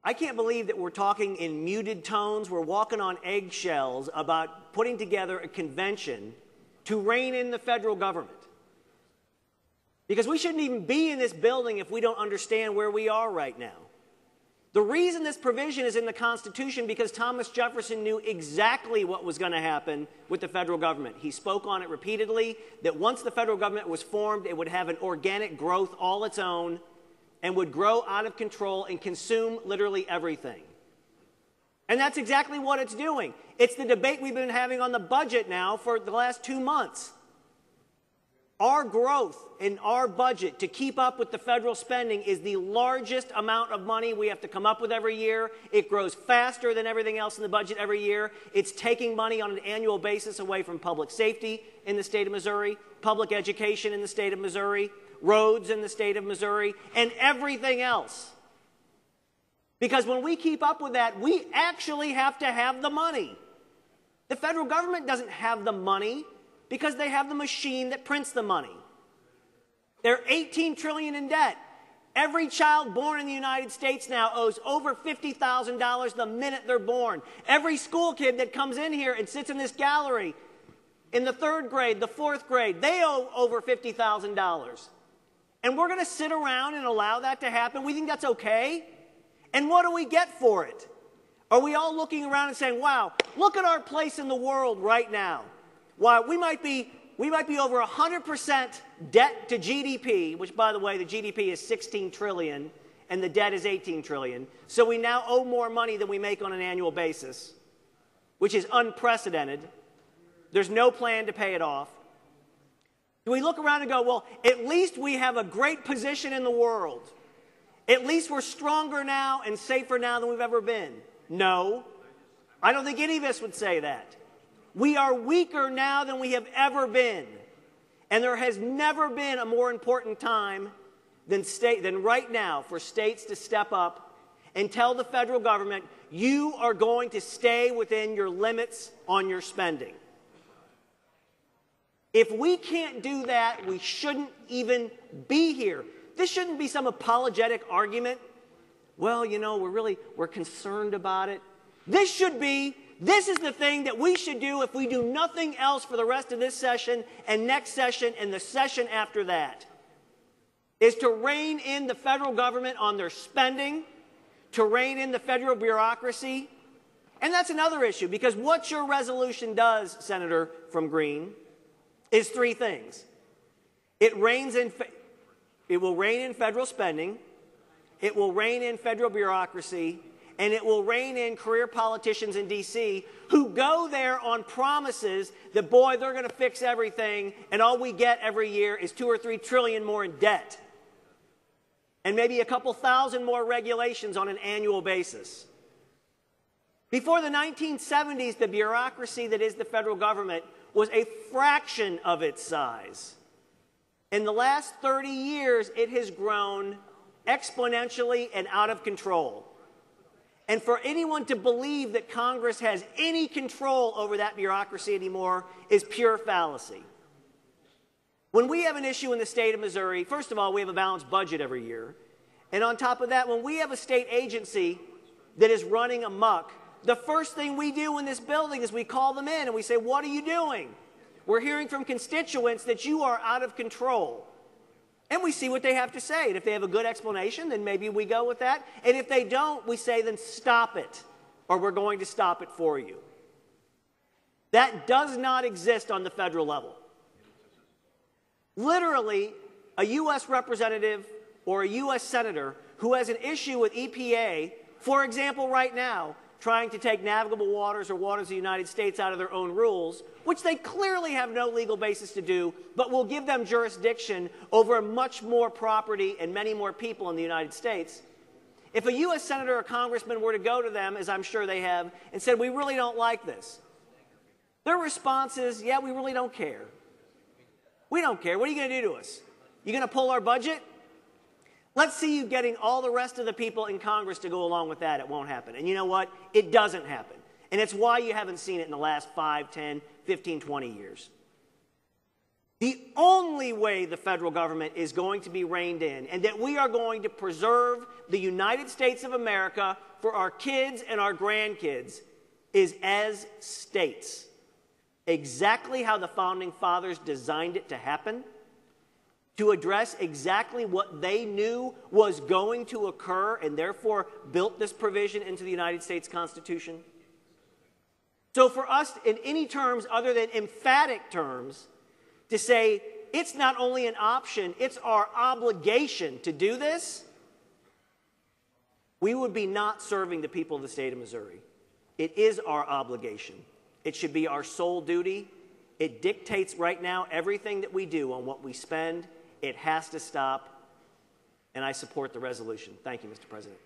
I can't believe that we're talking in muted tones. We're walking on eggshells about putting together a convention to rein in the federal government. Because we shouldn't even be in this building if we don't understand where we are right now. The reason this provision is in the Constitution because Thomas Jefferson knew exactly what was going to happen with the federal government. He spoke on it repeatedly, that once the federal government was formed, it would have an organic growth all its own and would grow out of control and consume literally everything. And that's exactly what it's doing. It's the debate we've been having on the budget now for the last 2 months. Our growth in our budget to keep up with the federal spending is the largest amount of money we have to come up with every year. It grows faster than everything else in the budget every year. It's taking money on an annual basis away from public safety in the state of Missouri, public education in the state of Missouri, roads in the state of Missouri, and everything else. Because when we keep up with that, we actually have to have the money. The federal government doesn't have the money because they have the machine that prints the money. They're $18 trillion in debt. Every child born in the United States now owes over $50,000 the minute they're born. Every school kid that comes in here and sits in this gallery in the 3rd grade, the 4th grade, they owe over $50,000. And we're going to sit around and allow that to happen? We think that's okay? And what do we get for it? Are we all looking around and saying, wow, look at our place in the world right now? While we might be over 100% debt to GDP, which, by the way, the GDP is $16 trillion and the debt is $18 trillion. So we now owe more money than we make on an annual basis, which is unprecedented. There's no plan to pay it off. Do we look around and go, well, at least we have a great position in the world. At least we're stronger now and safer now than we've ever been? No. I don't think any of us would say that. We are weaker now than we have ever been. And there has never been a more important time than right now for states to step up and tell the federal government, you are going to stay within your limits on your spending. If we can't do that, we shouldn't even be here. This shouldn't be some apologetic argument. Well, you know, we're concerned about it. This is the thing that we should do if we do nothing else for the rest of this session and next session and the session after that, is to rein in the federal government on their spending, to rein in the federal bureaucracy. And that's another issue, because what your resolution does, Senator from Green, is 3 things. It will rein in federal spending, it will rein in federal bureaucracy, and it will rein in career politicians in D.C. who go there on promises that, boy, they're going to fix everything, and all we get every year is $2 or $3 trillion more in debt, and maybe a couple thousand more regulations on an annual basis. Before the 1970s, the bureaucracy that is the federal government was a fraction of its size. In the last 30 years, it has grown exponentially and out of control. And for anyone to believe that Congress has any control over that bureaucracy anymore is pure fallacy. When we have an issue in the state of Missouri, first of all, we have a balanced budget every year. And on top of that, when we have a state agency that is running amok, the first thing we do in this building is we call them in and we say, what are you doing? We're hearing from constituents that you are out of control. And we see what they have to say. And if they have a good explanation, then maybe we go with that. And if they don't, we say, then stop it, or we're going to stop it for you. That does not exist on the federal level. Literally, a U.S. representative or a U.S. senator who has an issue with EPA, for example, right now, trying to take navigable waters or waters of the United States out of their own rules, which they clearly have no legal basis to do, but will give them jurisdiction over much more property and many more people in the United States. If a U.S. senator or congressman were to go to them, as I'm sure they have, and said, we really don't like this, their response is, yeah, we really don't care. We don't care. What are you going to do to us? You going to pull our budget? Let's see you getting all the rest of the people in Congress to go along with that. It won't happen. And you know what? It doesn't happen. And it's why you haven't seen it in the last 5, 10, 15, 20 years. the only way the federal government is going to be reined in, and that we are going to preserve the United States of America for our kids and our grandkids, is as states. Exactly how the Founding Fathers designed it to happen, to address exactly what they knew was going to occur and therefore built this provision into the United States Constitution. So for us, in any terms other than emphatic terms, to say it's not only an option, it's our obligation to do this, we would be not serving the people of the state of Missouri. It is our obligation. It should be our sole duty. It dictates right now everything that we do on what we spend. It has to stop, and I support the resolution. Thank you, Mr. President.